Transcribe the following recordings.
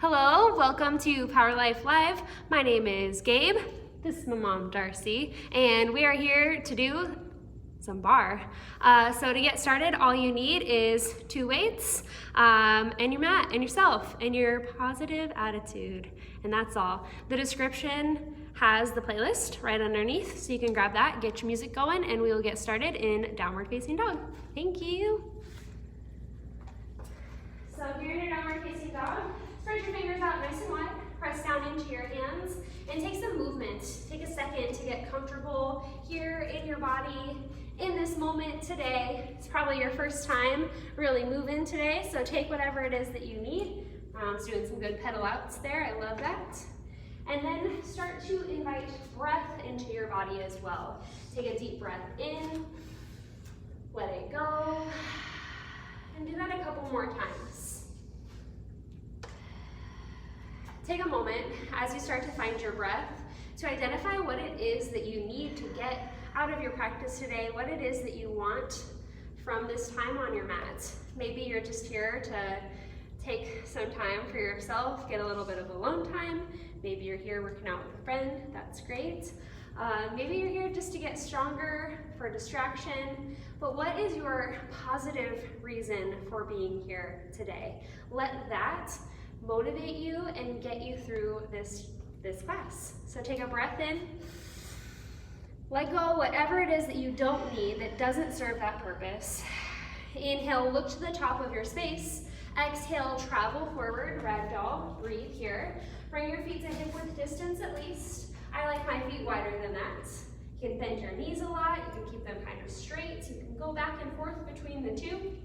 Hello, welcome to Power Life Live. My name is Gabe. This is my mom, Darcy, and we are here to do some bar. So to get started, all you need is 2 weights, and your mat, and yourself, and your positive attitude, and that's all. The description has the playlist right underneath, so you can grab that, get your music going, and we will get started in downward facing dog. Thank you. So if you're in your downward facing dog, spread your fingers out nice and wide, press down into your hands, and take some movement. Take a second to get comfortable here in your body, in this moment today. It's probably your first time really moving today, so take whatever it is that you need. Mom's doing some good pedal outs there, I love that. And then start to invite breath into your body as well. Take a deep breath in, let it go, and do that a couple more times. Take a moment as you start to find your breath to identify what it is that you need to get out of your practice today, what it is that you want from this time on your mat. Maybe you're just here to take some time for yourself, get a little bit of alone time. Maybe you're here working out with a friend, that's great. Maybe you're here just to get stronger for distraction, but what is your positive reason for being here today? Let that motivate you and get you through this class. So take a breath in, let go whatever it is that you don't need, that doesn't serve that purpose. Inhale, look to the top of your space. Exhale, travel forward, ragdoll, breathe here. Bring your feet to hip width distance at least. I like my feet wider than that. You can bend your knees a lot, you can keep them kind of straight. You can go back and forth between the two.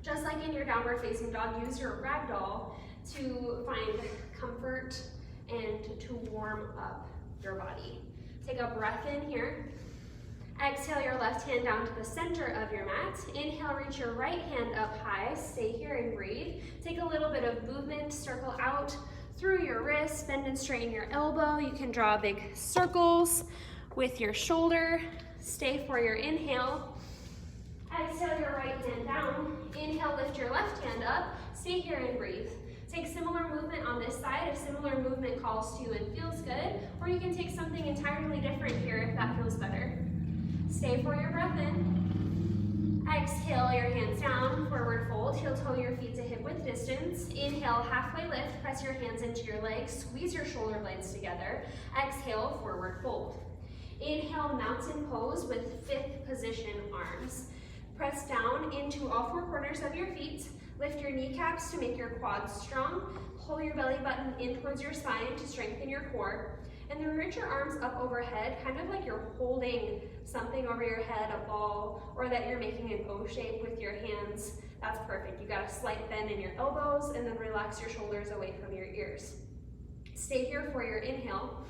Just like in your downward facing dog, use your ragdoll to find comfort and to warm up your body. Take a breath in here. Exhale your left hand down to the center of your mat. Inhale, reach your right hand up high. Stay here and breathe. Take a little bit of movement, circle out through your wrists, bend and straighten your elbow. You can draw big circles with your shoulder. Stay for your inhale. Exhale your right hand down. Inhale, lift your left hand up. Stay here and breathe. Take similar movement on this side if similar movement calls to you and feels good, or you can take something entirely different here if that feels better. Stay for your breath in. Exhale your hands down, forward fold, heel toe your feet to hip width distance. Inhale, halfway lift, press your hands into your legs, squeeze your shoulder blades together. Exhale, forward fold. Inhale, mountain pose with 5th position arms. Press down into all 4 corners of your feet. Lift your kneecaps to make your quads strong. Pull your belly button in towards your spine to strengthen your core. And then reach your arms up overhead, kind of like you're holding something over your head, a ball, or that you're making an O shape with your hands. That's perfect. You got a slight bend in your elbows, and then relax your shoulders away from your ears. Stay here for your inhale.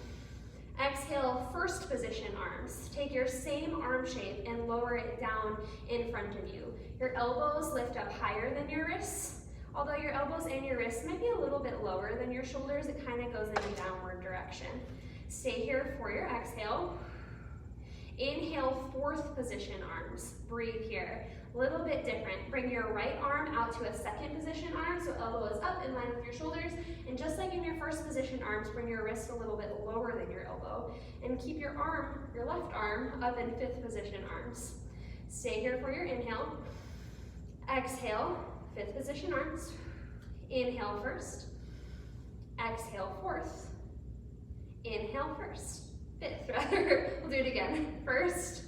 Exhale, 1st position arms. Take your same arm shape and lower it down in front of you. Your elbows lift up higher than your wrists. Although your elbows and your wrists might be a little bit lower than your shoulders, it kind of goes in a downward direction. Stay here for your exhale. Inhale, 4th position arms. Breathe here. A little bit different. Bring your right arm out to a 2nd position arm, so elbow is up in line with your shoulders. And just like in your 1st position arms, bring your wrist a little bit lower than your elbow. And keep your arm, your left arm, up in 5th position arms. Stay here for your inhale. Exhale, 5th position arms. Inhale 1st. Exhale 4th. Inhale 1st. 5th rather. We'll do it again. 1st,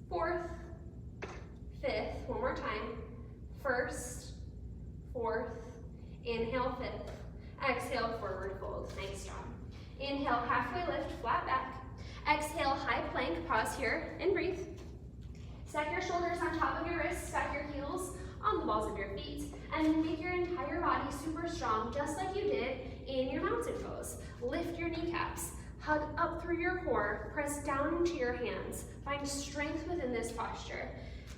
4th, 5th. One more time. 1st, 4th. Inhale 5th. Exhale, forward fold. Nice job. Inhale, halfway lift, flat back. Exhale, high plank. Pause here and breathe. Stack your shoulders on top of your wrists. Stack your heels on the balls of your feet. And then make your entire body super strong, just like you did in your mountain pose. Lift your kneecaps. Hug up through your core. Press down into your hands. Find strength within this posture.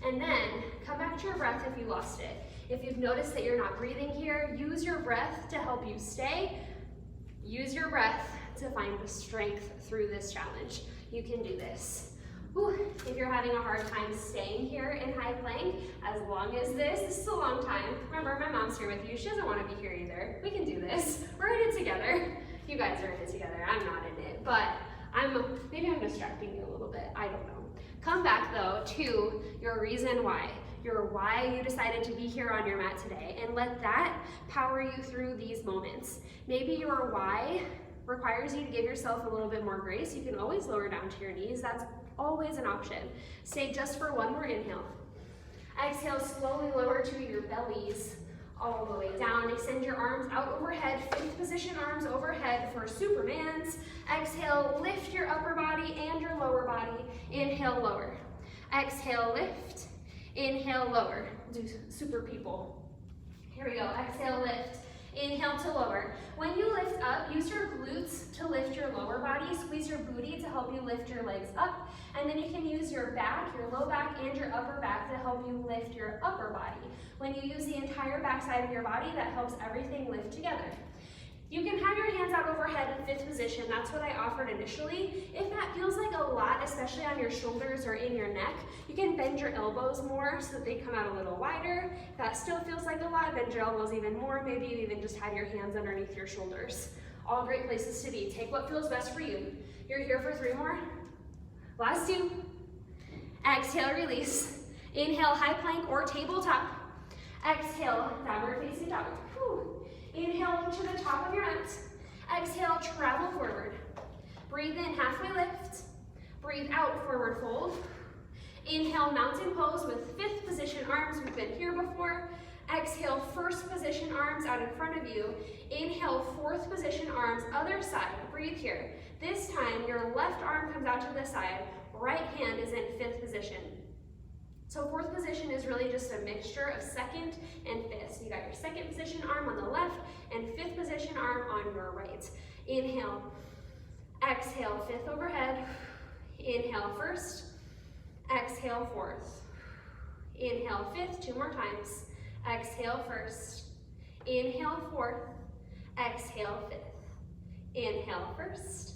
And then come back to your breath if you lost it. If you've noticed that you're not breathing here, use your breath to help you stay. Use your breath to find the strength through this challenge. You can do this. If you're having a hard time staying here in high plank, as long as this is a long time. Remember, my mom's here with you. She doesn't want to be here either. We can do this. We're in it together. You guys are in it together. I'm not in it, but maybe I'm distracting you a little bit. I don't know. Come back though to your reason why. Your why you decided to be here on your mat today, and let that power you through these moments. Maybe your why requires you to give yourself a little bit more grace. You can always lower down to your knees. That's always an option. Stay just for one more inhale. Exhale, slowly lower to your bellies all the way down. Extend your arms out overhead, fifth position arms overhead for Supermans. Exhale, lift your upper body and your lower body. Inhale, lower. Exhale, lift. Inhale, lower. Do super people. Here we go. Exhale, lift. Inhale to lower. When you lift up, use your glutes to lift your lower body. Squeeze your booty to help you lift your legs up. And then you can use your back, your low back, and your upper back to help you lift your upper body. When you use the entire back side of your body, that helps everything lift together. You can have your hands out overhead in fifth position. That's what I offered initially. If that feels like a lot, especially on your shoulders or in your neck, you can bend your elbows more so that they come out a little wider. If that still feels like a lot, bend your elbows even more. Maybe you even just have your hands underneath your shoulders. All great places to be. Take what feels best for you. You're here for 3 more. Last 2. Exhale, release. Inhale, high plank or tabletop. Exhale, downward facing dog. Whew. Inhale to the top of your mat. Exhale, travel forward. Breathe in, halfway lift. Breathe out, forward fold. Inhale, mountain pose with fifth position arms. We've been here before. Exhale, first position arms out in front of you. Inhale, fourth position arms, other side. Breathe here. This time, your left arm comes out to the side. Right hand is in fifth position. So fourth position is really just a mixture of second and fifth. So you got your second position arm on the left and fifth position arm on your right. Inhale, exhale, fifth overhead. Inhale first, exhale fourth. Inhale fifth, 2 more times. Exhale first, inhale fourth, exhale fifth. Inhale first,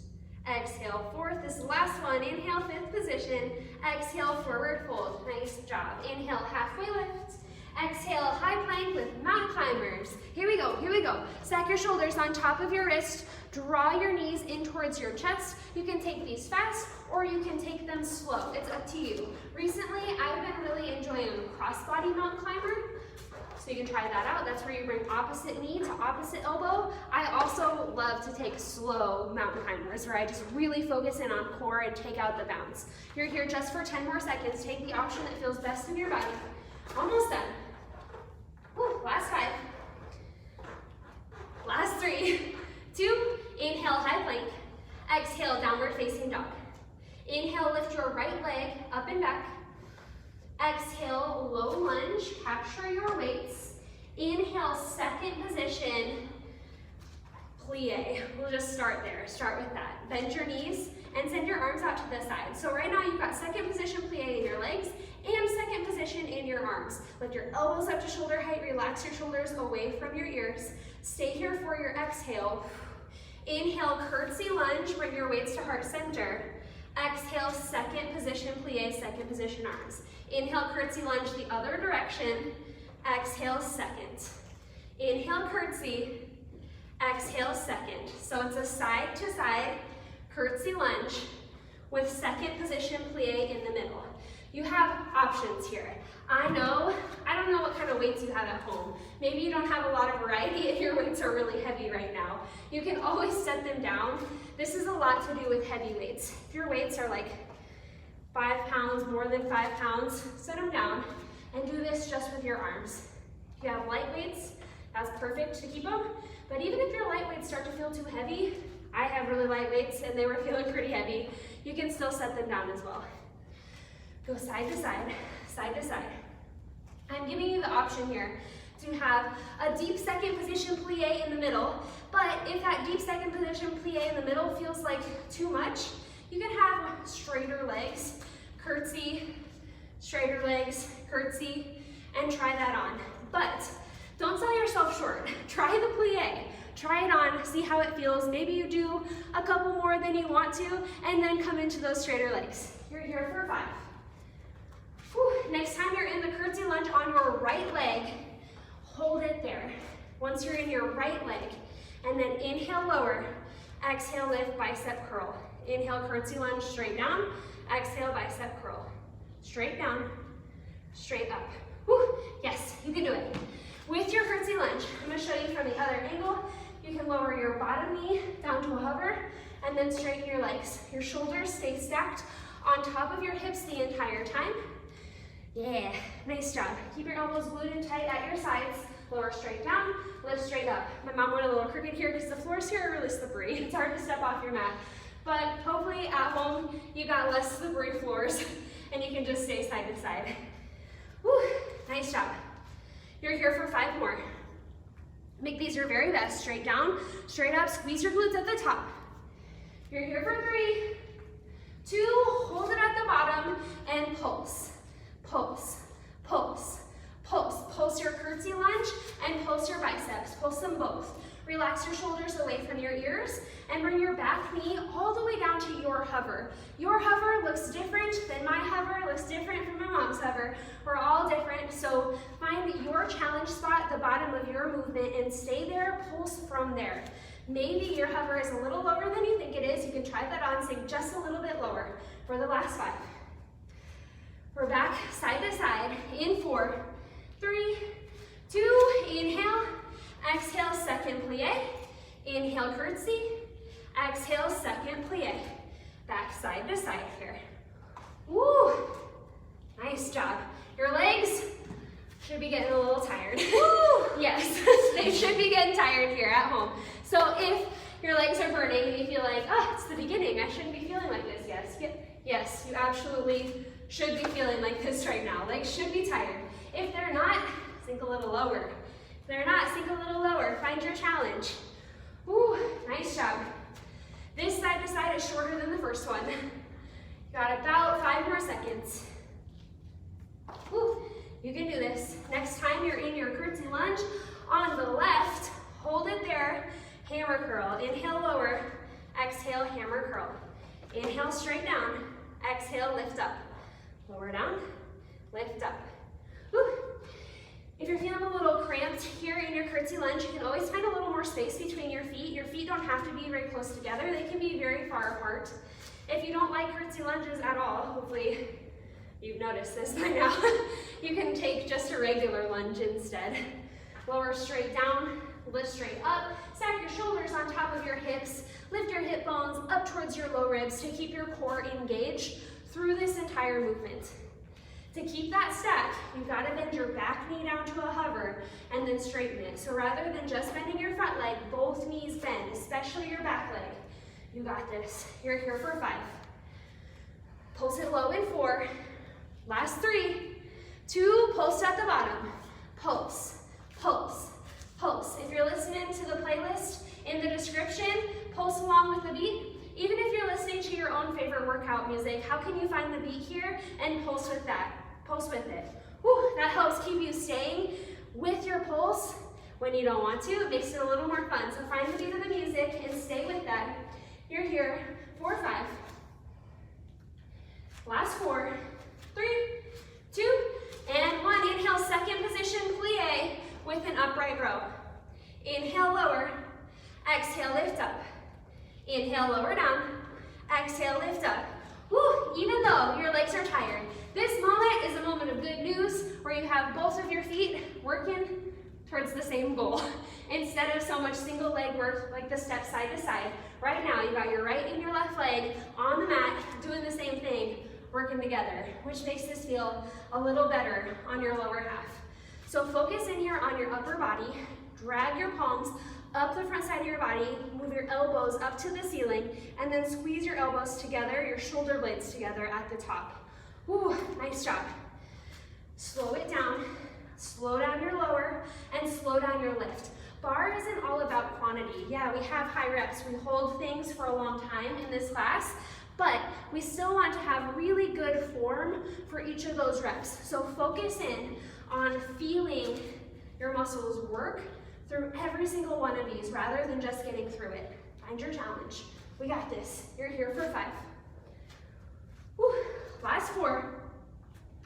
exhale fourth. This last one, inhale fifth position, exhale forward fold. Nice job. Inhale halfway lift. Exhale high plank with mountain climbers. Here we go, here we go. Stack your shoulders on top of your wrist. Draw your knees in towards your chest. You can take these fast or you can take them slow. It's up to you. Recently, I've been really enjoying crossbody mountain climber. So you can try that out. That's where you bring opposite knee to opposite elbow. I also love to take slow mountain climbers where I just really focus in on core and take out the bounce. You're here just for 10 more seconds. Take the option that feels best in your body. Almost done. Whew, last 5. Last 3, 2, inhale, high plank. Exhale, downward facing dog. Inhale, lift your right leg up and back. Exhale, low lunge, capture your weights. Inhale, second position, plie. We'll just start there, start with that. Bend your knees and send your arms out to the side. So right now you've got second position plie in your legs and second position in your arms. Lift your elbows up to shoulder height, relax your shoulders away from your ears. Stay here for your exhale. Inhale, curtsy lunge, bring your weights to heart center. Exhale, second position plie, second position arms. Inhale, curtsy lunge the other direction. Exhale, second. Inhale, curtsy. Exhale, second. So it's a side to side curtsy lunge with second position plie in the middle. You have options here. I don't know what kind of weights you have at home. Maybe you don't have a lot of variety if your weights are really heavy right now. You can always set them down. This is a lot to do with heavy weights. If your weights are like 5 pounds, more than 5 pounds, set them down and do this just with your arms. If you have light weights, that's perfect to keep them. But even if your light weights start to feel too heavy, I have really light weights and they were feeling pretty heavy, you can still set them down as well. Go side to side, side to side. I'm giving you the option here to have a deep second position plie in the middle, but if that deep second position plie in the middle feels like too much, you can have straighter legs, curtsy, straighter legs, curtsy, and try that on. But don't sell yourself short. Try the plie. Try it on, see how it feels. Maybe you do a couple more than you want to, and then come into those straighter legs. You're here for 5. Whew. Next time you're in the curtsy lunge on your right leg, hold it there. Once you're in your right leg, and then inhale, lower. Exhale, lift, bicep curl. Inhale, curtsy lunge, straight down. Exhale, bicep curl. Straight down, straight up. Whew. Yes, you can do it. With your curtsy lunge, I'm going to show you from the other angle. You can lower your bottom knee down to a hover, and then straighten your legs. Your shoulders stay stacked on top of your hips the entire time. Yeah, nice job. Keep your elbows glued in tight at your sides. Lower straight down, lift straight up. My mom went a little crooked here because the floors here are really slippery. It's hard to step off your mat. But hopefully at home, you got less slippery floors and you can just stay side to side. Whew, nice job. You're here for 5 more. Make these your very best. Straight down, straight up, squeeze your glutes at the top. You're here for 3, 2, hold it at the bottom, and pulse, pulse, pulse, pulse. Pulse your curtsy lunge and pulse your biceps. Pulse them both. Relax your shoulders away from your ears and bring your back knee all the way down to your hover. Your hover looks different than my hover, looks different from my mom's hover. We're all different, so find your challenge spot at the bottom of your movement and stay there, pulse from there. Maybe your hover is a little lower than you think it is. You can try that on, sink just a little bit lower for the last 5. We're back side to side in 4, 3, 2, inhale, exhale, second plie, inhale, curtsy, exhale, second plie, back side to side here. Woo, nice job. Your legs should be getting a little tired. Woo, yes, they should be getting tired here at home. So if your legs are burning and you feel like, oh, it's the beginning, I shouldn't be feeling like this, yes, you absolutely should be feeling like this right now. Legs should be tired. If they're not, sink a little lower. If they're not, sink a little lower. Find your challenge. Woo, nice job. This side to side is shorter than the first one. You got about 5 more seconds. Woo, you can do this. Next time you're in your curtsy lunge, on the left, hold it there, hammer curl. Inhale, lower, exhale, hammer curl. Inhale, straight down, exhale, lift up. Lower down, lift up. Woo. If you're feeling a little cramped here in your curtsy lunge, you can always find a little more space between your feet. Your feet don't have to be very close together. They can be very far apart. If you don't like curtsy lunges at all, hopefully you've noticed this by now, you can take just a regular lunge instead. Lower straight down, lift straight up, stack your shoulders on top of your hips, lift your hip bones up towards your low ribs to keep your core engaged through this entire movement. To keep that stack, you've got to bend your back knee down to a hover and then straighten it. So rather than just bending your front leg, both knees bend, especially your back leg. You got this. You're here for 5. Pulse it low in 4. Last 3, 2, pulse at the bottom. Pulse, pulse, pulse. If you're listening to the playlist in the description, pulse along with the beat. Even if you're listening to your own favorite workout music, how can you find the beat here and pulse with that? Pulse with it. Whew, that helps keep you staying with your pulse when you don't want to. It makes it a little more fun. So find the beat of the music and stay with that. You're here for 5. Last 4, 3, 2, and 1. Inhale, second position plie with an upright row. Inhale, lower. Exhale, lift up. Inhale, lower down. Exhale, lift up. Woo, even though your legs are tired, this moment is a moment of good news where you have both of your feet working towards the same goal. Instead of so much single leg work like the step side to side, right now you got your right and your left leg on the mat doing the same thing, working together, which makes this feel a little better on your lower half. So focus in here on your upper body, drag your palms up the front side of your body, move your elbows up to the ceiling, and then squeeze your elbows together, your shoulder blades together at the top. Ooh, nice job. Slow it down, slow down your lower, and slow down your lift. Barre isn't all about quantity. Yeah, we have high reps. We hold things for a long time in this class, but we still want to have really good form for each of those reps. So focus in on feeling your muscles work through every single one of these rather than just getting through it. Find your challenge. We got this. You're here for 5. Whew. Last 4.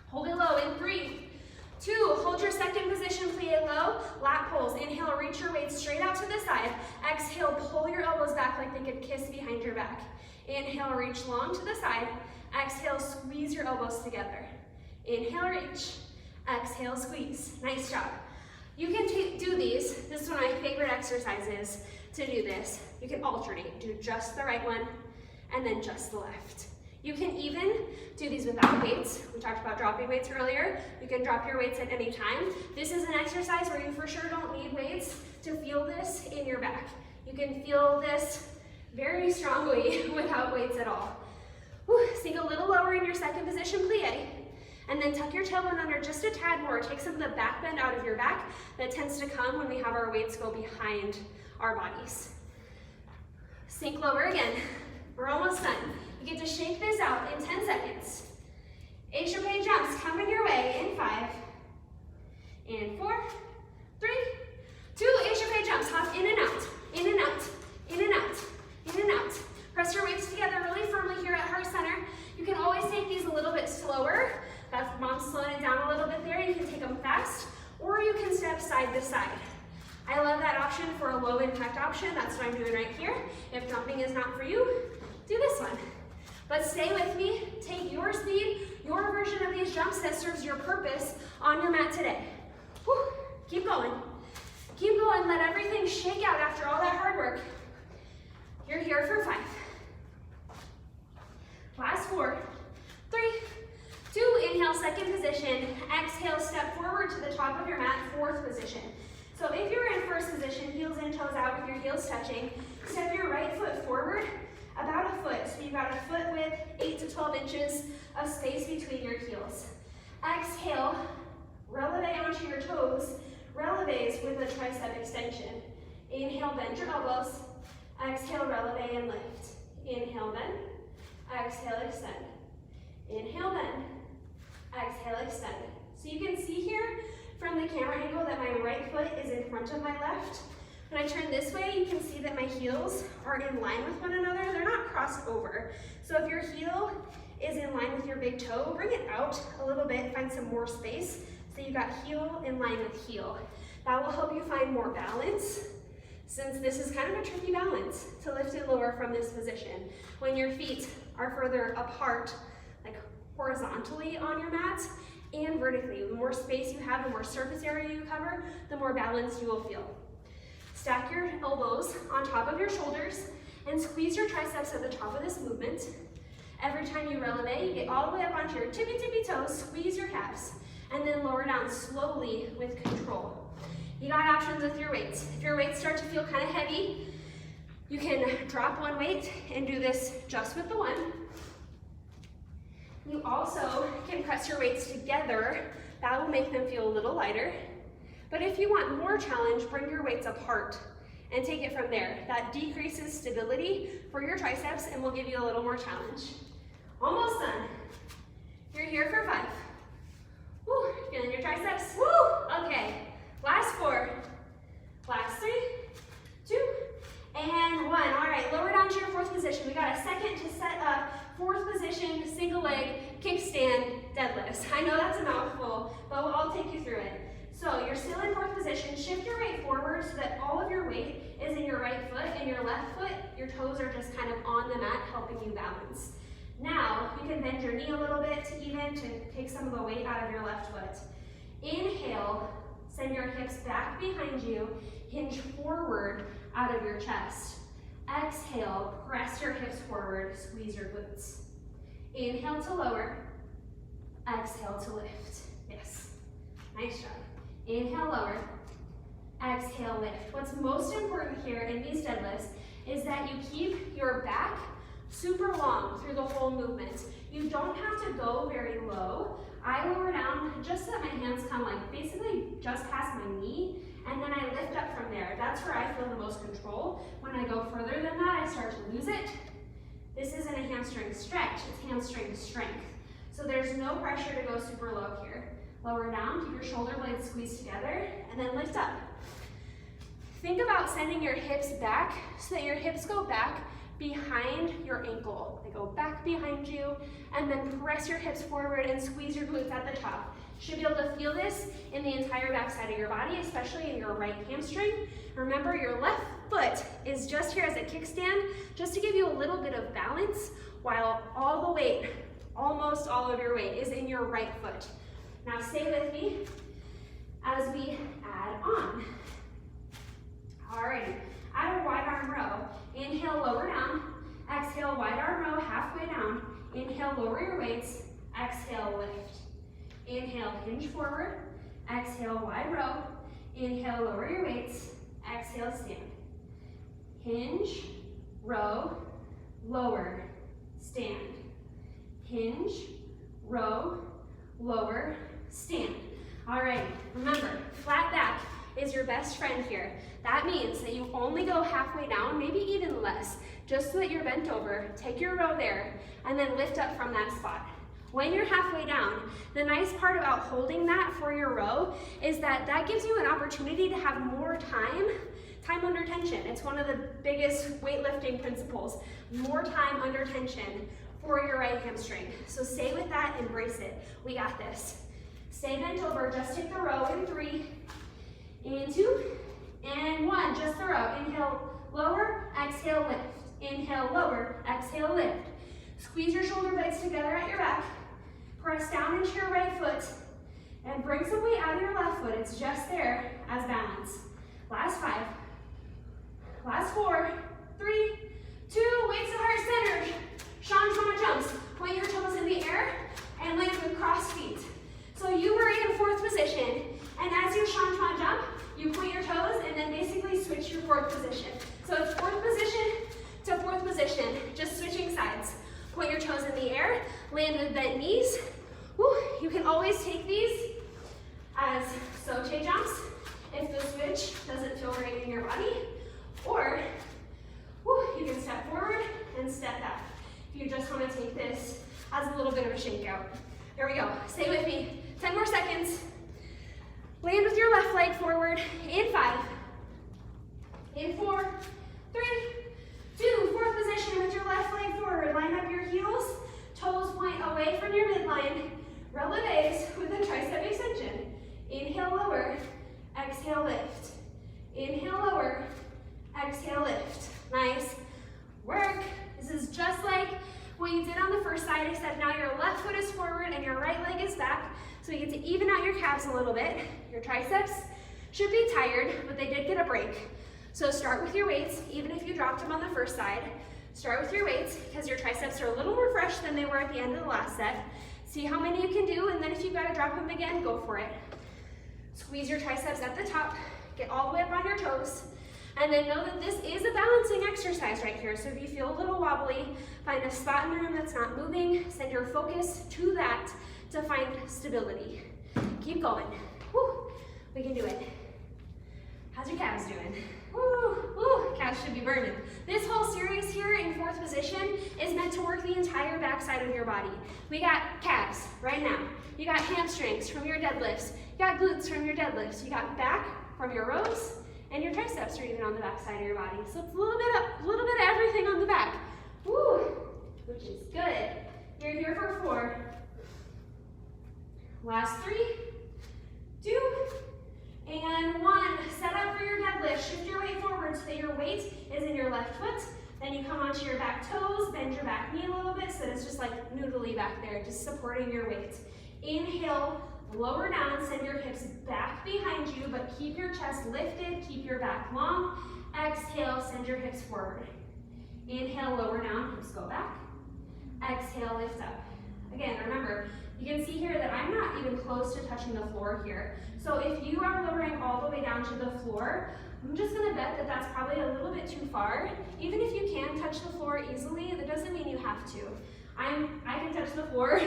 Hold it low in 3, 2, hold your second position, plie low, lat pulls. Inhale, reach your weight straight out to the side. Exhale, pull your elbows back like they could kiss behind your back. Inhale, reach long to the side. Exhale, squeeze your elbows together. Inhale, reach. Exhale, squeeze. Nice job. You can do these. This is one of my favorite exercises to do this. You can alternate. Do just the right one and then just the left. You can even do these without weights. We talked about dropping weights earlier. You can drop your weights at any time. This is an exercise where you for sure don't need weights to feel this in your back. You can feel this very strongly without weights at all. Whew. Sink a little lower in your second position, plie. And then tuck your tailbone under just a tad more. Take some of the back bend out of your back that tends to come when we have our weights go behind our bodies. Sink lower again. We're almost done. You get to shake this out in 10 seconds. Échappé jumps coming your way in 5, in 4, 3, 2. Échappé jumps, hop in and out, in and out, in and out, in and out. Press your weights together really firmly here at heart center. You can always take these a little bit slower. That's Mom's slowing it down a little bit there. You can take them fast, or you can step side to side. I love that option for a low impact option. That's what I'm doing right here. If jumping is not for you, do this one. But stay with me, take your speed, your version of these jumps that serves your purpose on your mat today. Whew. Keep going. Keep going, let everything shake out after all that hard work. You're here for 5. Last 4, 3, 2, inhale, second position. Exhale, step forward to the top of your mat, 4th position. So if you're in 1st position, heels and toes out with your heels touching, step your right foot forward about a foot. So you've got a foot with 8 to 12 inches of space between your heels. Exhale, releve onto your toes. Releves with a tricep extension. Inhale, bend your elbows. Exhale, releve and lift. Inhale, bend. Exhale, extend. Inhale, bend. Exhale, extend. So you can see here from the camera angle that my right foot is in front of my left. When I turn this way, you can see that my heels are in line with one another. They're not crossed over. So if your heel is in line with your big toe, bring it out a little bit, find some more space. So you got heel in line with heel. That will help you find more balance, since this is kind of a tricky balance to lift and lower from this position. When your feet are further apart, like horizontally on your mat, and vertically. The more space you have, the more surface area you cover, the more balance you will feel. Stack your elbows on top of your shoulders and squeeze your triceps at the top of this movement. Every time you releve, you get all the way up onto your tippy toes, squeeze your calves, and then lower down slowly with control. You got options with your weights. If your weights start to feel kind of heavy, you can drop one weight and do this just with the one. You also can press your weights together. That will make them feel a little lighter. But if you want more challenge, bring your weights apart and take it from there. That decreases stability for your triceps and will give you a little more challenge. Almost done. You're here for 5. Woo, feeling your triceps? Woo, okay. Last 4, last 3, 2, and 1. All right, lower down to your 4th position. We got a second to set up 4th position, single leg, kickstand, deadlifts. I know that's a mouthful, but I'll take you through it. So you're still in 4th position. Shift your weight forward so that all of your weight is in your right foot, and your left foot, your toes are just kind of on the mat, helping you balance. Now, you can bend your knee a little bit to take some of the weight out of your left foot. Inhale, send your hips back behind you, hinge forward out of your chest. Exhale, press your hips forward, squeeze your glutes. Inhale to lower, exhale to lift. Yes, nice job. Inhale, lower, exhale, lift. What's most important here in these deadlifts is that you keep your back super long through the whole movement. You don't have to go very low. I lower down just so that my hands come like basically just past my knee, and then I lift up from there. That's where I feel the most control. When I go further than that, I start to lose it. This isn't a hamstring stretch, it's hamstring strength. So there's no pressure to go super low here. Lower down, keep your shoulder blades squeezed together, and then lift up. Think about sending your hips back so that your hips go back behind your ankle. They go back behind you, and then press your hips forward and squeeze your glutes at the top. You should be able to feel this in the entire back side of your body, especially in your right hamstring. Remember, your left foot is just here as a kickstand, just to give you a little bit of balance, while all the weight, almost all of your weight, is in your right foot. Now stay with me as we add on. Alrighty, add a wide arm row. Inhale, lower down. Exhale, wide arm row, halfway down. Inhale, lower your weights. Exhale, lift. Inhale, hinge forward. Exhale, wide row. Inhale, lower your weights. Exhale, stand. Hinge, row, lower, stand. Hinge, row, lower, stand. All right, remember, flat back is your best friend here. That means that you only go halfway down, maybe even less, just so that you're bent over. Take your row there, and then lift up from that spot. When you're halfway down, the nice part about holding that for your row is that that gives you an opportunity to have more time under tension. It's one of the biggest weightlifting principles, more time under tension for your right hamstring. So stay with that, embrace it. We got this. Stay bent over, just take the row in 3, in 2, and 1, just the row. Inhale, lower, exhale, lift. Inhale, lower, exhale, lift. Squeeze your shoulder blades together at your back. Press down into your right foot and bring some weight out of your left foot. It's just there as balance. Last 5. Last 4, 3, 2, weights to heart centered. Shanshana jumps. Point your toes in the air and land with crossed feet. So you were in 4th position, and as you Shanshana jump, you point your toes and then basically switch your 4th position. So it's 4th position to 4th position, just switching sides. Point your toes in the air, land with bent knees. Woo. You can always take these as sauté jumps if the switch doesn't feel right in your body, or you can step forward and step back if you just want to take this as a little bit of a shake out. There we go. Stay with me. 10 more seconds. Land with your left leg forward in 5, in 4, 3, 2, 4th position with your left leg forward. Line up your heels, toes point away from your midline. Releves with a tricep extension. Inhale, lower, exhale, lift. Inhale, lower, exhale, lift. Nice work. This is just like what you did on the first side, except now your left foot is forward and your right leg is back. So you get to even out your calves a little bit. Your triceps should be tired, but they did get a break. So start with your weights, even if you dropped them on the first side. Start with your weights because your triceps are a little more fresh than they were at the end of the last set. See how many you can do, and then if you've got to drop them again, go for it. Squeeze your triceps at the top, get all the way up on your toes, and then know that this is a balancing exercise right here. So if you feel a little wobbly, find a spot in the room that's not moving, send your focus to that to find stability. Keep going. Woo. We can do it. How's your calves doing? Woo, woo, calves should be burning. This whole series here in 4th position is meant to work the entire backside of your body. We got calves right now. You got hamstrings from your deadlifts. You got glutes from your deadlifts. You got back from your rows, and your triceps are even on the backside of your body. So it's a little bit of everything on the back. Woo, which is good. You're here for 4. Last 3, 2, and 1. Set up for your deadlift. Shift your weight forward so that your weight is in your left foot. Then you come onto your back toes, bend your back knee a little bit so that it's just like noodly back there, just supporting your weight. Inhale, lower down, send your hips back behind you, but keep your chest lifted, keep your back long. Exhale, send your hips forward. Inhale, lower down, hips go back. Exhale, lift up. Again, remember, you can see here that I'm not even close to touching the floor here. So if you are lowering all the way down to the floor, I'm just gonna bet that that's probably a little bit too far. Even if you can touch the floor easily, that doesn't mean you have to. I can touch the floor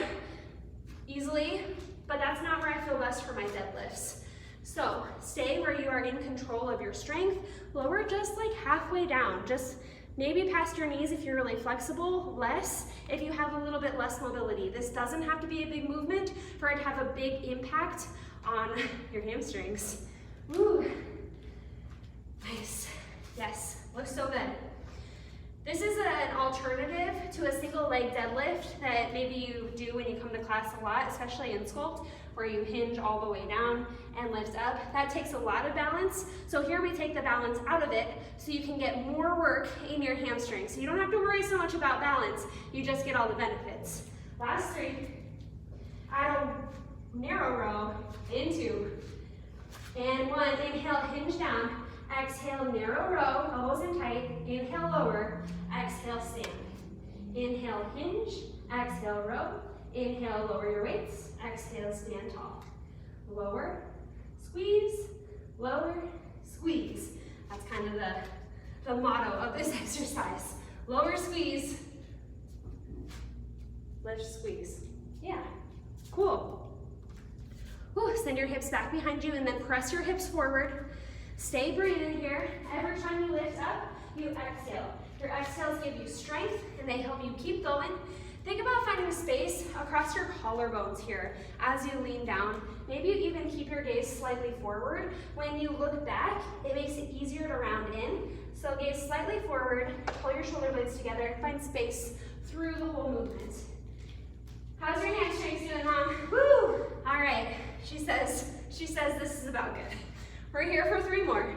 easily, but that's not where I feel best for my deadlifts. So stay where you are in control of your strength. Lower just like halfway down, just maybe past your knees if you're really flexible, less if you have a little bit less mobility. This doesn't have to be a big movement for it to have a big impact on your hamstrings. Woo. Nice. Yes, looks so good. This is an alternative to a single leg deadlift that maybe you do when you come to class a lot, especially in sculpt, where you hinge all the way down and lift up. That takes a lot of balance. So here we take the balance out of it so you can get more work in your hamstrings. So you don't have to worry so much about balance, you just get all the benefits. Last 3. Add a narrow row into, and 1, inhale, hinge down. Exhale, narrow row, elbows in tight. Inhale, lower. Exhale, stand. Inhale, hinge. Exhale, row. Inhale, lower your weights. Exhale, stand tall. Lower, squeeze, lower, squeeze. That's kind of the motto of this exercise. Lower, squeeze, lift, squeeze. Yeah, cool. Whew, send your hips back behind you and then press your hips forward. Stay breathing here. Every time you lift up, you exhale. Your exhales give you strength and they help you keep going. Think about finding space across your collarbones here as you lean down. Maybe you even keep your gaze slightly forward. When you look back, it makes it easier to round in. So gaze slightly forward, pull your shoulder blades together, find space through the whole movement. How's your hamstrings doing, Mom? Woo! All right, she says this is about good. We're here for 3 more.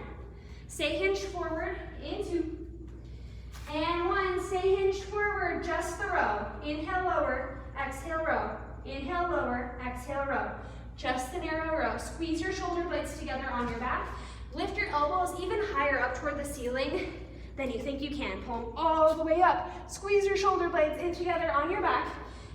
Stay hinged forward, into, and 1, stay hinged forward, just the row. Inhale, lower, exhale, row. Inhale, lower, exhale, row. Just the narrow row. Squeeze your shoulder blades together on your back. Lift your elbows even higher up toward the ceiling than you think you can. Pull them all the way up. Squeeze your shoulder blades in together on your back.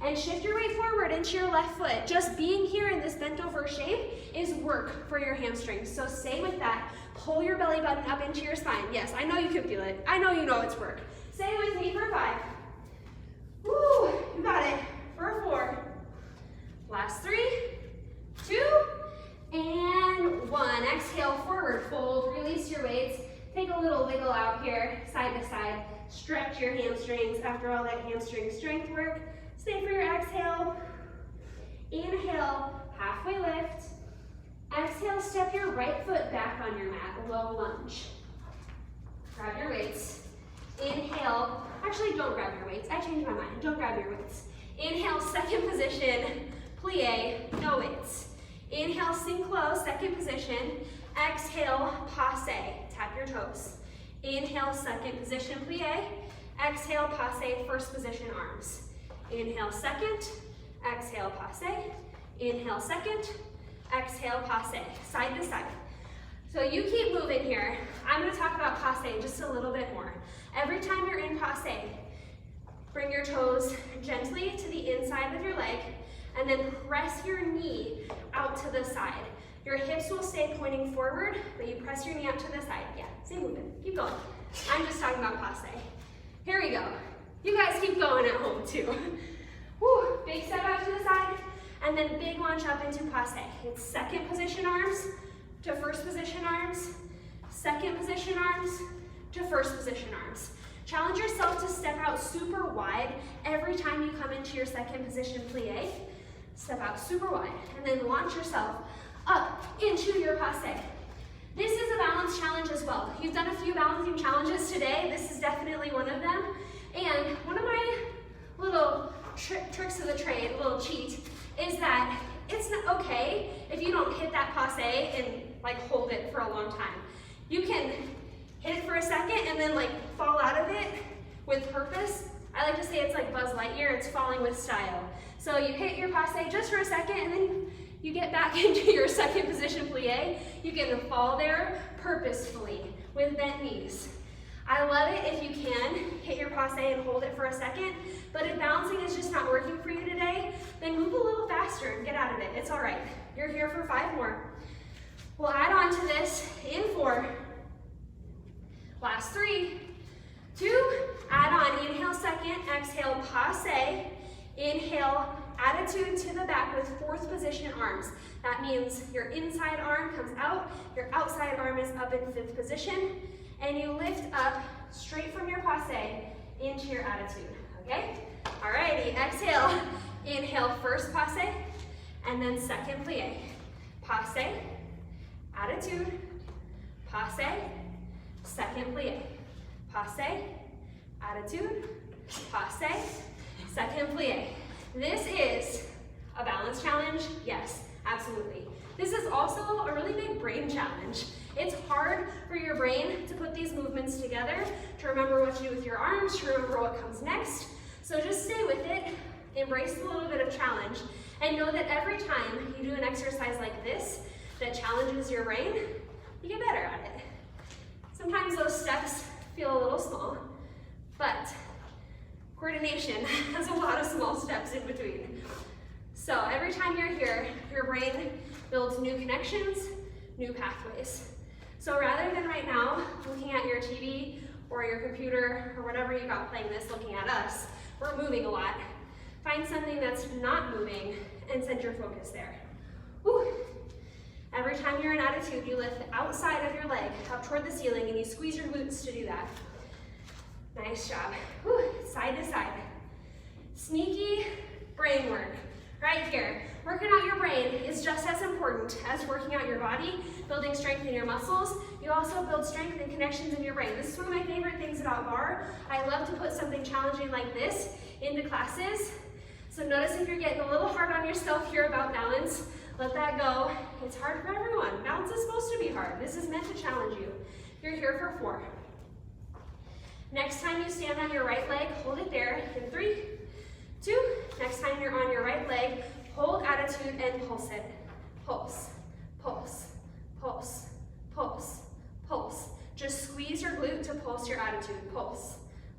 And shift your weight forward into your left foot. Just being here in this bent over shape is work for your hamstrings. So stay with that. Pull your belly button up into your spine. Yes, I know you can feel it. I know you know it's work. Stay with me for 5. Woo, you got it. For 4. Last 3, 2, and 1. Exhale, forward fold. Release your weights. Take a little wiggle out here, side to side. Stretch your hamstrings after all that hamstring strength work. Stay for your exhale. Inhale, halfway lift. Exhale, step your right foot back on your mat, low lunge. Grab your weights. Inhale, actually don't grab your weights. I changed my mind, don't grab your weights. Inhale, second position, plie, no weights. Inhale, sink low, second position. Exhale, passe, tap your toes. Inhale, second position, plie. Exhale, passe, first position, arms. Inhale, second, exhale, passe. Inhale, second, exhale, passe, side to side. So you keep moving here. I'm gonna talk about passe just a little bit more. Every time you're in passe, bring your toes gently to the inside of your leg and then press your knee out to the side. Your hips will stay pointing forward, but you press your knee out to the side. Yeah, same movement, keep going. I'm just talking about passe. Here we go. You guys keep going at home too. Woo, big step out to the side, and then big lunge up into passe. It's second position arms to first position arms, second position arms to first position arms. Challenge yourself to step out super wide every time you come into your second position plie. Step out super wide, and then launch yourself up into your passe. This is a balance challenge as well. You've done a few balancing challenges today. This is definitely one of them. And one of my little tricks of the trade, little cheat, is that it's not okay if you don't hit that passe and like hold it for a long time. You can hit it for a second and then like fall out of it with purpose. I like to say it's like Buzz Lightyear, it's falling with style. So you hit your passe just for a second and then you get back into your second position plie. You can fall there purposefully with bent knees. I love it if you can hit your passe and hold it for a second, but if balancing is just not working for you today, then move a little faster and get out of it. It's all right. You're here for 5 more. We'll add on to this in 4. Last 3, 2, add on. Inhale second, exhale passe. Inhale, attitude to the back with fourth position arms. That means your inside arm comes out, your outside arm is up in 5th position, and you lift up straight from your passe into your attitude, okay? Alrighty, exhale. Inhale, first passe, and then second plie. Passe, attitude, passe, second plie, passe, attitude, passe, second plie. This is a balance challenge, yes, absolutely. This is also a really big brain challenge. It's hard for your brain to put these movements together, to remember what to do with your arms, to remember what comes next. So just stay with it, embrace a little bit of challenge, and know that every time you do an exercise like this that challenges your brain, you get better at it. Sometimes those steps feel a little small, but coordination has a lot of small steps in between. So every time you're here, your brain builds new connections, new pathways. So rather than right now looking at your TV or your computer or whatever you got playing this, looking at us, we're moving a lot. Find something that's not moving and send your focus there. Woo. Every time you're in attitude, you lift the outside of your leg up toward the ceiling and you squeeze your glutes to do that. Nice job. Woo. Side to side. Sneaky brain work right here. Working out your brain is just as important as working out your body, building strength in your muscles. You also build strength and connections in your brain. This is one of my favorite things about Barre. I love to put something challenging like this into classes. So notice if you're getting a little hard on yourself here about balance, let that go. It's hard for everyone. Balance is supposed to be hard. This is meant to challenge you. You're here for 4. Next time you stand on your right leg, hold it there in 3, 2. Next time you're on your right leg, hold attitude and pulse it. Pulse, pulse, pulse, pulse, pulse. Just squeeze your glute to pulse your attitude. Pulse,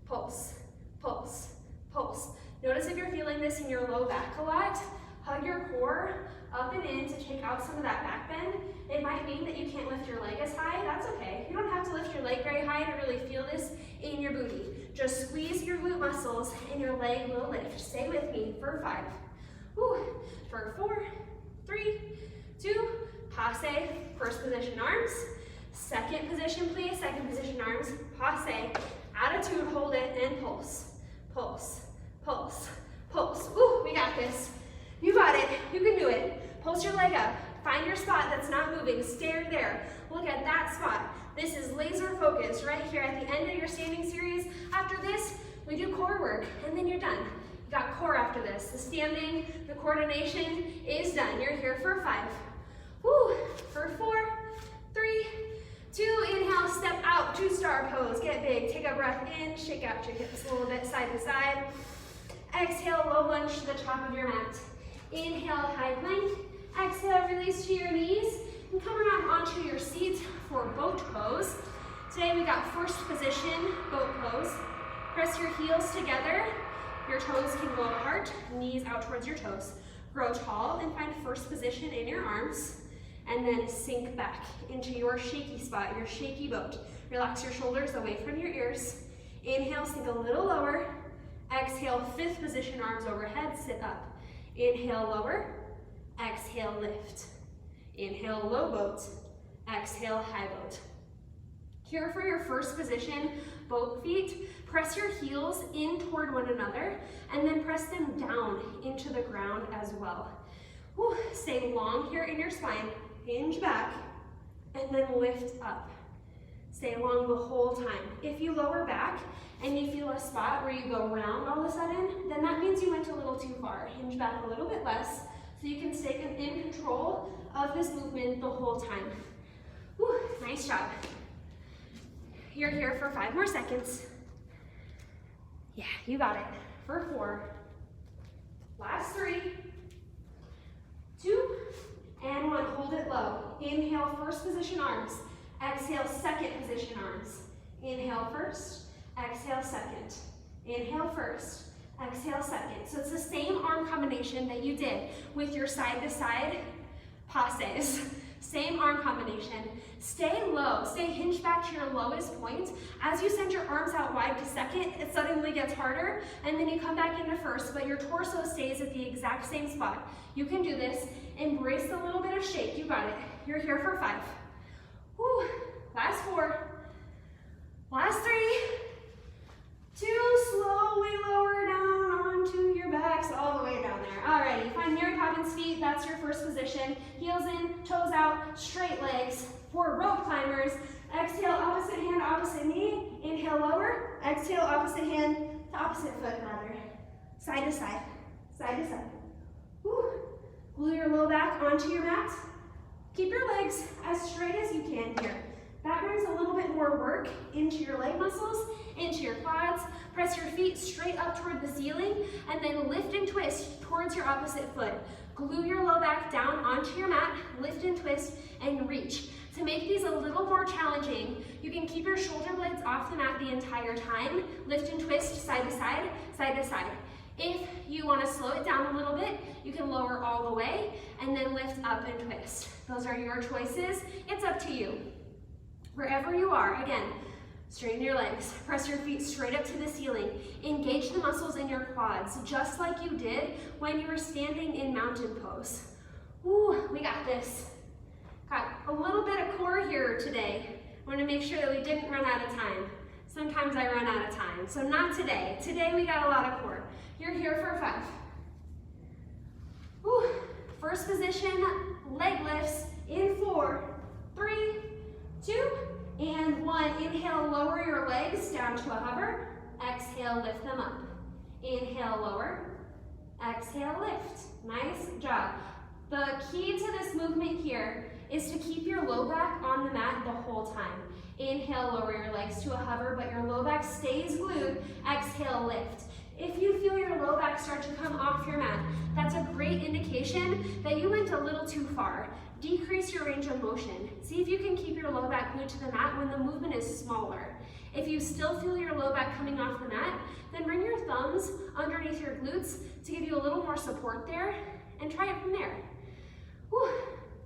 pulse, pulse, pulse. Notice if you're feeling this in your low back a lot, hug your core up and in to take out some of that back bend. It might mean that you can't lift your leg as high. That's okay. You don't have to lift your leg very high to really feel this in your booty. Just squeeze your glute muscles and your leg will lift. Stay with me for 5. Woo. For 4, 3, 2, passe, first position arms, second position plie, second position arms, passe, attitude, hold it, and pulse, pulse, pulse, pulse. Ooh, we got this. You got it, you can do it. Pulse your leg up, find your spot that's not moving, stay there. Look at that spot. This is laser focus right here at the end of your standing series. After this, we do core work, and then you're done. You got core after this. The standing, the coordination is done. You're here for 5. Woo, for 4, 3, 2, inhale, step out, 2-star pose. Get big, take a breath in, shake out your hips a little bit side to side. Exhale, low lunge to the top of your mat. Inhale, high plank. Exhale, release to your knees. And come around onto your seat for boat pose. Today we got first position, boat pose. Press your heels together. Your toes can go apart, knees out towards your toes. Grow tall and find first position in your arms. And then sink back into your shaky spot, your shaky boat. Relax your shoulders away from your ears. Inhale, sink a little lower. Exhale, 5th position, arms overhead, sit up. Inhale, lower. Exhale, lift. Inhale, low boat. Exhale, high boat. Here for your first position, boat feet, press your heels in toward one another and then press them down into the ground as well. Whew, stay long here in your spine, hinge back, and then lift up. Stay long the whole time. If you lower back and you feel a spot where you go round all of a sudden, then that means you went a little too far. Hinge back a little bit less so you can stay in control of this movement the whole time. Whew, nice job. You're here for 5 more seconds. Yeah, you got it. For 4. Last 3, 2, and 1. Hold it low. Inhale, first position arms. Exhale, second position arms. Inhale first, exhale second. Inhale first, exhale second. So it's the same arm combination that you did with your side to side passes. Same arm combination. Stay low, stay hinged back to your lowest point. As you send your arms out wide to second, it suddenly gets harder, and then you come back into first, but your torso stays at the exact same spot. You can do this. Embrace a little bit of shake. You got it. You're here for 5. Whew. Last 4. Last 3. 2, slowly lower down onto your backs, all the way down there. Alrighty, find Mary Poppins feet, that's your first position. Heels in, toes out, straight legs. For rope climbers, Exhale, opposite hand, opposite knee. Inhale, lower. Exhale, opposite hand to opposite foot, rather. Side to side, side to side. Whew. Glue your low back onto your mat. Keep your legs as straight as you can here. That brings a little bit more work into your leg muscles, into your quads. Press your feet straight up toward the ceiling, and then lift and twist towards your opposite foot. Glue your low back down onto your mat, lift and twist, and reach. To make these a little more challenging, you can keep your shoulder blades off the mat the entire time. Lift and twist side to side, side to side. If you want to slow it down a little bit, you can lower all the way and then lift up and twist. Those are your choices. It's up to you. Wherever you are, again, straighten your legs, press your feet straight up to the ceiling, engage the muscles in your quads, just like you did when you were standing in mountain pose. Ooh, we got this. Got a little bit of core here today. I want to make sure that we didn't run out of time. Sometimes I run out of time, so not today. Today we got a lot of core. You're here for 5. Ooh. First position, leg lifts in 4, 3, 2, and 1. Inhale, lower your legs down to a hover. Exhale, lift them up. Inhale, lower. Exhale, lift. Nice job. The key to this movement here is to keep your low back on the mat the whole time. Inhale, lower your legs to a hover, but your low back stays glued. Exhale, lift. If you feel your low back start to come off your mat, that's a great indication that you went a little too far. Decrease your range of motion. See if you can keep your low back glued to the mat when the movement is smaller. If you still feel your low back coming off the mat, then bring your thumbs underneath your glutes to give you a little more support there, and try it from there. Whew.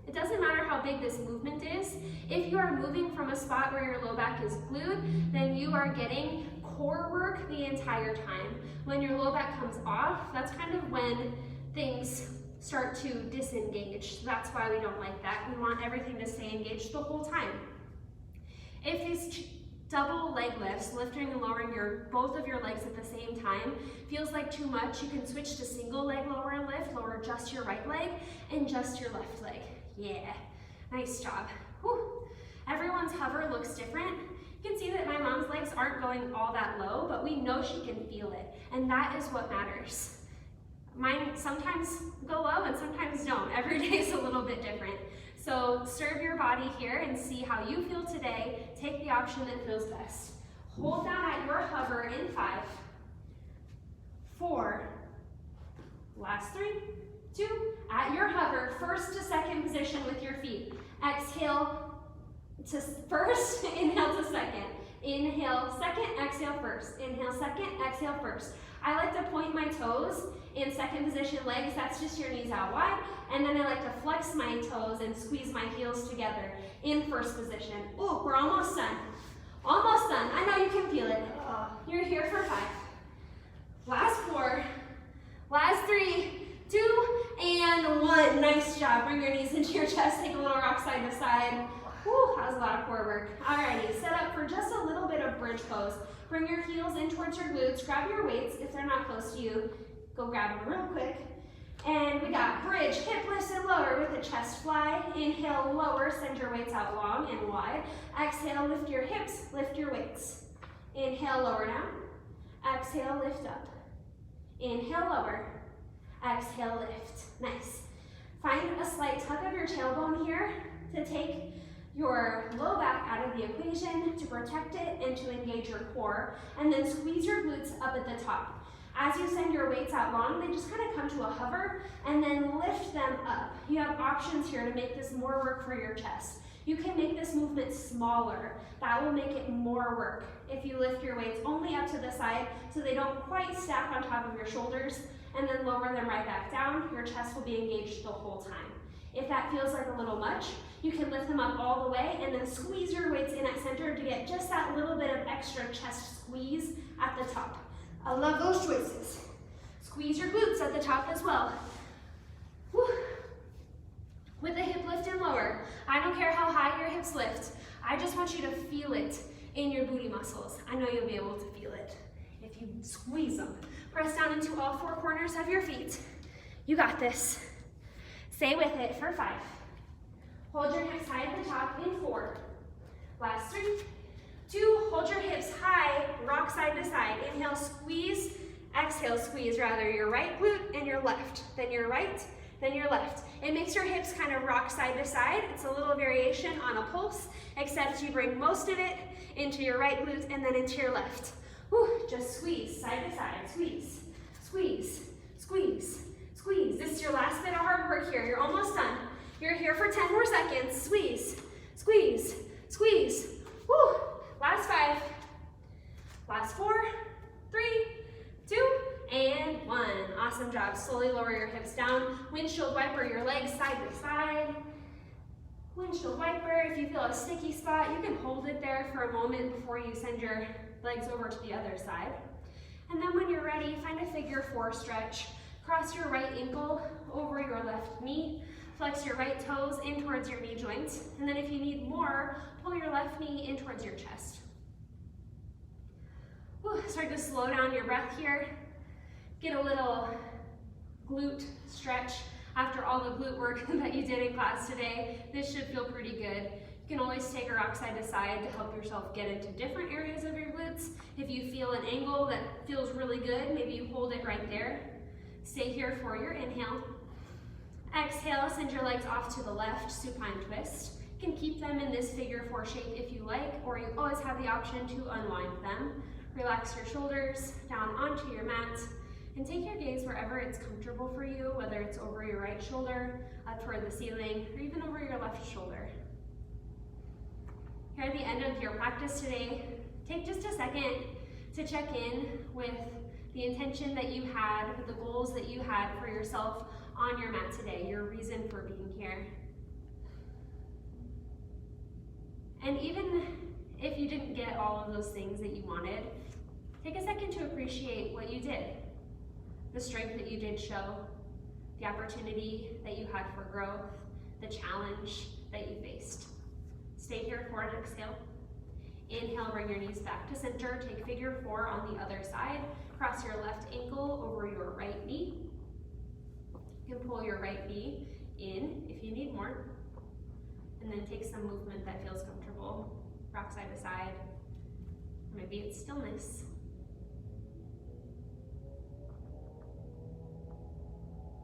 It doesn't matter how big this movement is. If you are moving from a spot where your low back is glued, then you are getting core work the entire time. When your low back comes off, that's kind of when things start to disengage. So that's why we don't like that. We want everything to stay engaged the whole time. If these double leg lifts, lifting and lowering both of your legs at the same time, feels like too much, you can switch to single leg lower and lift, lower just your right leg and just your left leg. Yeah, nice job. Whew. Everyone's hover looks different. You can see that my mom's legs aren't going all that low, but we know she can feel it, and that is what matters. Mine sometimes go low and sometimes don't. Every day is a little bit different. So serve your body here and see how you feel today. Take the option that feels best. Hold down at your hover in 5, 4, last 3, 2, at your hover, first to second position with your feet. Exhale to first, inhale to second. Inhale second, exhale first. Inhale second, exhale first. I like to point my toes in second position legs, that's just your knees out wide. And then I like to flex my toes and squeeze my heels together in first position. Ooh, we're almost done. Almost done. I know you can feel it. You're here for 5. Last 4. Last 3, 2, and 1. Nice job. Bring your knees into your chest. Take a little rock side to side. Whew, that was a lot of core work. Alrighty, set up for just a little bit of bridge pose. Bring your heels in towards your glutes. Grab your weights if they're not close to you. Go grab them real quick. And we got bridge, hip lifts and lower with a chest fly. Inhale, lower, send your weights out long and wide. Exhale, lift your hips, lift your weights. Inhale, lower down. Exhale, lift up. Inhale, lower. Exhale, lift. Nice. Find a slight tug of your tailbone here to take your low back out of the equation, to protect it and to engage your core. And then squeeze your glutes up at the top. As you send your weights out long, they just kind of come to a hover and then lift them up. You have options here to make this more work for your chest. You can make this movement smaller. That will make it more work. If you lift your weights only up to the side so they don't quite stack on top of your shoulders and then lower them right back down, your chest will be engaged the whole time. If that feels like a little much, you can lift them up all the way and then squeeze your weights in at center to get just that little bit of extra chest squeeze at the top. I love those choices. Squeeze your glutes at the top as well. Whew. With a hip lift and lower, I don't care how high your hips lift. I just want you to feel it in your booty muscles. I know you'll be able to feel it if you squeeze them. Press down into all 4 corners of your feet. You got this. Stay with it for 5. Hold your hips high at the top in 4. Last 3, 2, hold your hips high, rock side to side. Inhale, squeeze, exhale, squeeze rather your right glute and your left, then your right, then your left. It makes your hips kind of rock side to side. It's a little variation on a pulse, except you bring most of it into your right glute and then into your left. Whew, just squeeze, side to side, squeeze, squeeze, squeeze, squeeze. This is your last bit of hard work here. You're almost done. You're here for 10 more seconds. Squeeze, squeeze, squeeze. Whew. Last 5, last 4, 3, 2, and 1. Awesome job. Slowly lower your hips down. Windshield wiper your legs side to side. Windshield wiper. If you feel a sticky spot, you can hold it there for a moment before you send your legs over to the other side. And then when you're ready, find a figure 4 stretch. Cross your right ankle over your left knee. Flex your right toes in towards your knee joints. And then if you need more, pull your left knee in towards your chest. Whew, start to slow down your breath here. Get a little glute stretch after all the glute work that you did in class today. This should feel pretty good. You can always take a rock side to side to help yourself get into different areas of your glutes. If you feel an angle that feels really good, maybe you hold it right there. Stay here for your inhale. Exhale, send your legs off to the left, supine twist. You can keep them in this figure 4 shape if you like, or you always have the option to unwind them. Relax your shoulders down onto your mat and take your gaze wherever it's comfortable for you, whether it's over your right shoulder, up toward the ceiling, or even over your left shoulder. Here at the end of your practice today, take just a second to check in with the intention that you had, with the goals that you had for yourself on your mat today, your reason for being here. And even if you didn't get all of those things that you wanted, take a second to appreciate what you did, the strength that you did show, the opportunity that you had for growth, the challenge that you faced. Stay here for an exhale. Inhale, bring your knees back to center. Take figure 4 on the other side. Cross your left ankle over your right knee. You can pull your right knee in if you need more. And then take some movement that feels comfortable. Rock side to side. Maybe it's stillness.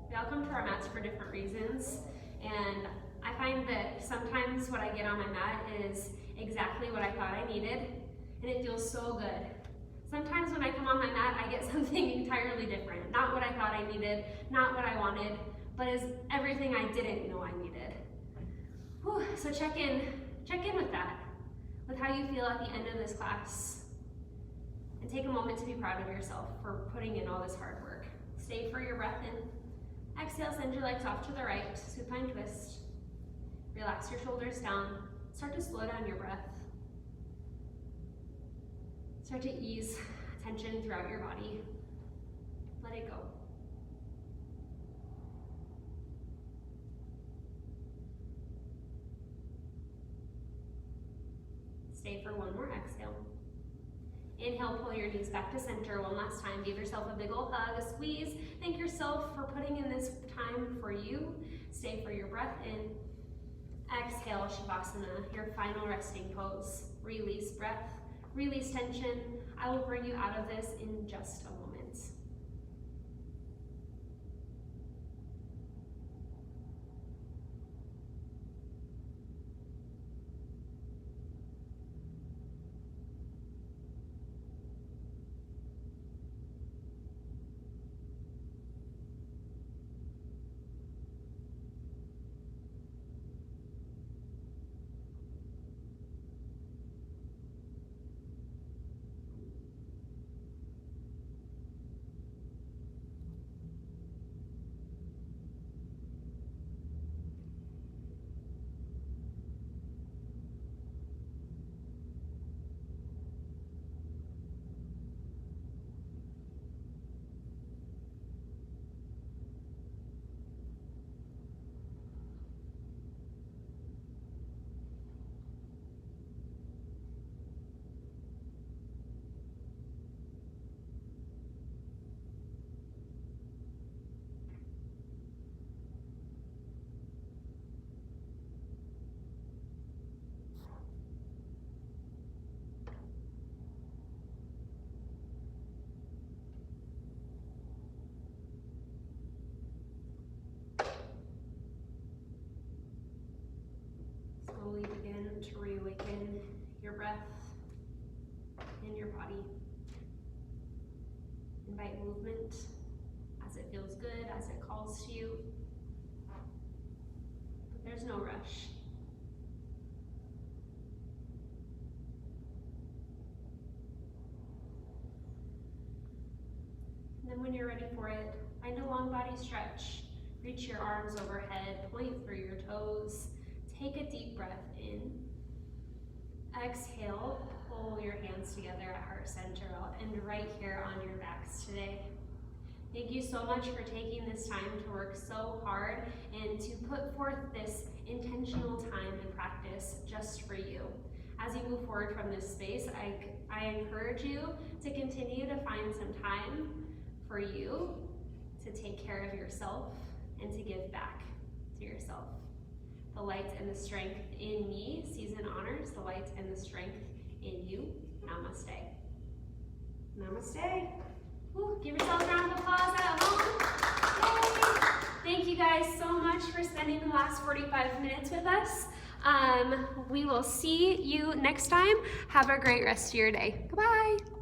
We all come to our mats for different reasons. And I find that sometimes what I get on my mat is exactly what I thought I needed. And it feels so good. Sometimes when I come on my mat, I get something entirely different. Not what I thought I needed, not what I wanted, but is everything I didn't know I needed. Whew, so check in with that, with how you feel at the end of this class. And take a moment to be proud of yourself for putting in all this hard work. Stay for your breath in. Exhale, send your legs off to the right, supine twist. Relax your shoulders down. Start to slow down your breath. Start to ease tension throughout your body. Let it go. Stay for one more exhale. Inhale, pull your knees back to center one last time. Give yourself a big old hug, a squeeze. Thank yourself for putting in this time for you. Stay for your breath in. Exhale, Shavasana, your final resting pose. Release breath, release tension. I will bring you out of this in just a moment. your breath in your body. Invite movement as it feels good, as it calls to you. But there's no rush. And then when you're ready for it, find a long body stretch. Reach your arms overhead, point through your toes. Take a deep breath in. Exhale, pull your hands together at heart center. I'll end right here on your backs today. Thank you so much for taking this time to work so hard and to put forth this intentional time and practice just for you. As you move forward from this space, I encourage you to continue to find some time for you to take care of yourself and to give back to yourself. The light and the strength in me, season honors the light and the strength in you. Namaste. Namaste. Ooh, give yourself a round of applause at home. Yay. Thank you guys so much for spending the last 45 minutes with us. We will see you next time. Have a great rest of your day. Goodbye.